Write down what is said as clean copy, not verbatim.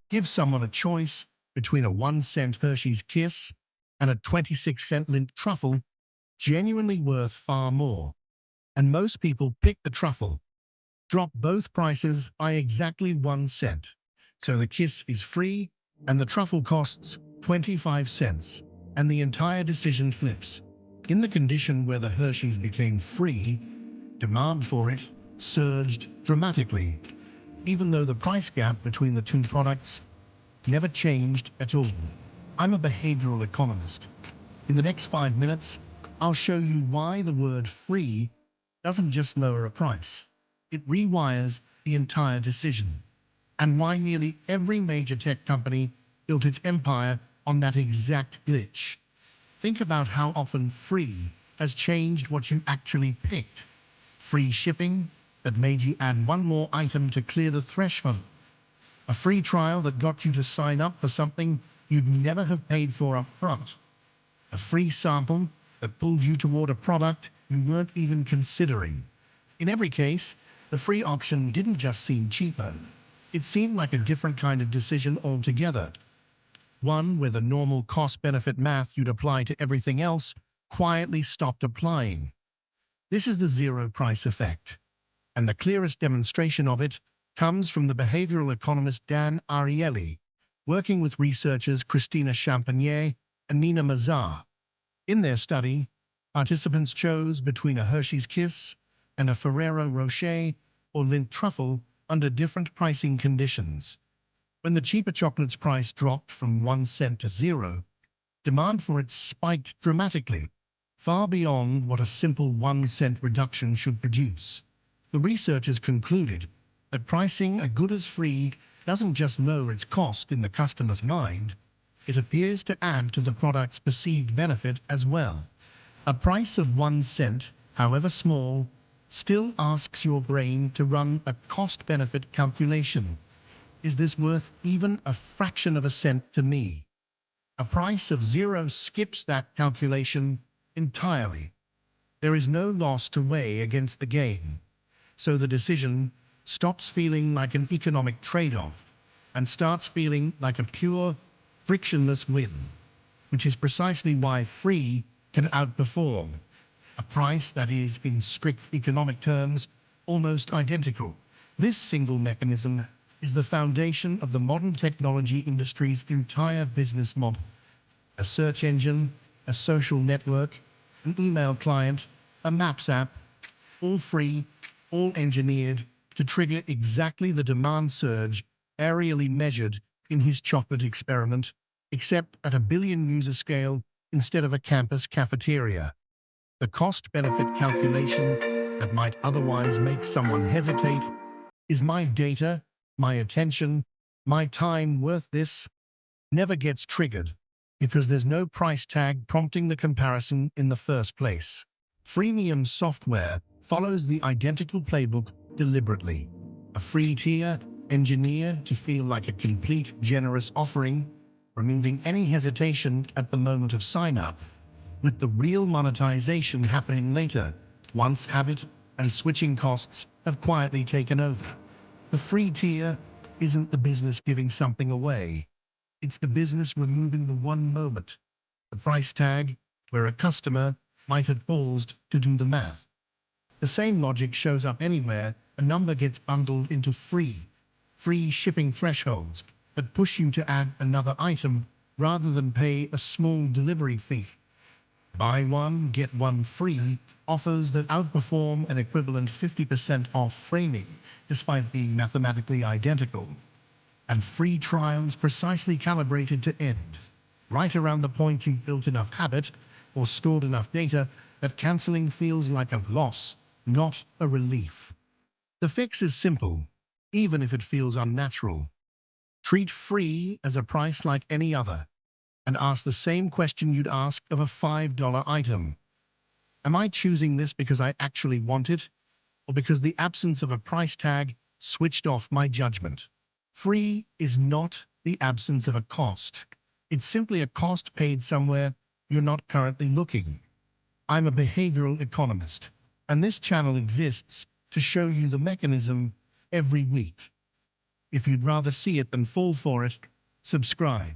Give someone a choice between a 1 cent Hershey's Kiss and a 26-cent Lindt truffle, genuinely worth far more. And most people pick the truffle. Drop both prices by exactly 1 cent. So the Kiss is free and the truffle costs 25 cents. And the entire decision flips. In the condition where the Hershey's became free, demand for it surged dramatically, even though the price gap between the two products never changed at all. I'm a behavioral economist. In the next 5 minutes, I'll show you why the word free doesn't just lower a price. It rewires the entire decision. And why nearly every major tech company built its empire on that exact glitch. Think about how often free has changed what you actually picked. Free shipping that made you add one more item to clear the threshold. A free trial that got you to sign up for something you'd never have paid for up front. A free sample that pulled you toward a product you weren't even considering. In every case, the free option didn't just seem cheaper. It seemed like a different kind of decision altogether. One where the normal cost-benefit math you'd apply to everything else quietly stopped applying. This is the zero price effect. And the clearest demonstration of it comes from the behavioral economist Dan Ariely, working with researchers Christina Champagnier and Nina Mazar. In their study, participants chose between a Hershey's Kiss and a Ferrero Rocher or Lindt truffle under different pricing conditions. When the cheaper chocolate's price dropped from 1 cent to zero, demand for it spiked dramatically, far beyond what a simple 1 cent reduction should produce. The researchers concluded that pricing a good as free doesn't just lower its cost in the customer's mind, it appears to add to the product's perceived benefit as well. A price of 1 cent, however small, still asks your brain to run a cost-benefit calculation. Is this worth even a fraction of a cent to me? A price of zero skips that calculation entirely. There is no loss to weigh against the gain. So the decision stops feeling like an economic trade-off and starts feeling like a pure, frictionless win, which is precisely why free can outperform a price that is, in strict economic terms, almost identical. This single mechanism is the foundation of the modern technology industry's entire business model. A search engine, a social network, an email client, a Maps app, all free, all engineered to trigger exactly the demand surge aerially measured in his chocolate experiment, except at a billion-user scale instead of a campus cafeteria. The cost-benefit calculation that might otherwise make someone hesitate: is my data, my attention, my time worth this? Never gets triggered because there's no price tag prompting the comparison in the first place. Freemium software follows the identical playbook deliberately. A free tier engineered to feel like a complete, generous offering, removing any hesitation at the moment of sign-up, with the real monetization happening later, once habit and switching costs have quietly taken over. The free tier isn't the business giving something away. It's the business removing the one moment, the price tag, where a customer might have paused to do the math. The same logic shows up anywhere a number gets bundled into free shipping thresholds that push you to add another item rather than pay a small delivery fee. Buy one, get one free offers that outperform an equivalent 50% off framing, despite being mathematically identical. And free trials precisely calibrated to end, right around the point you've built enough habit or stored enough data that canceling feels like a loss, not a relief. The fix is simple, even if it feels unnatural. Treat free as a price like any other, and ask the same question you'd ask of a $5 item. Am I choosing this because I actually want it, or because the absence of a price tag switched off my judgment? Free is not the absence of a cost. It's simply a cost paid somewhere you're not currently looking. I'm a behavioral economist, and this channel exists to show you the mechanism every week. If you'd rather see it than fall for it, subscribe.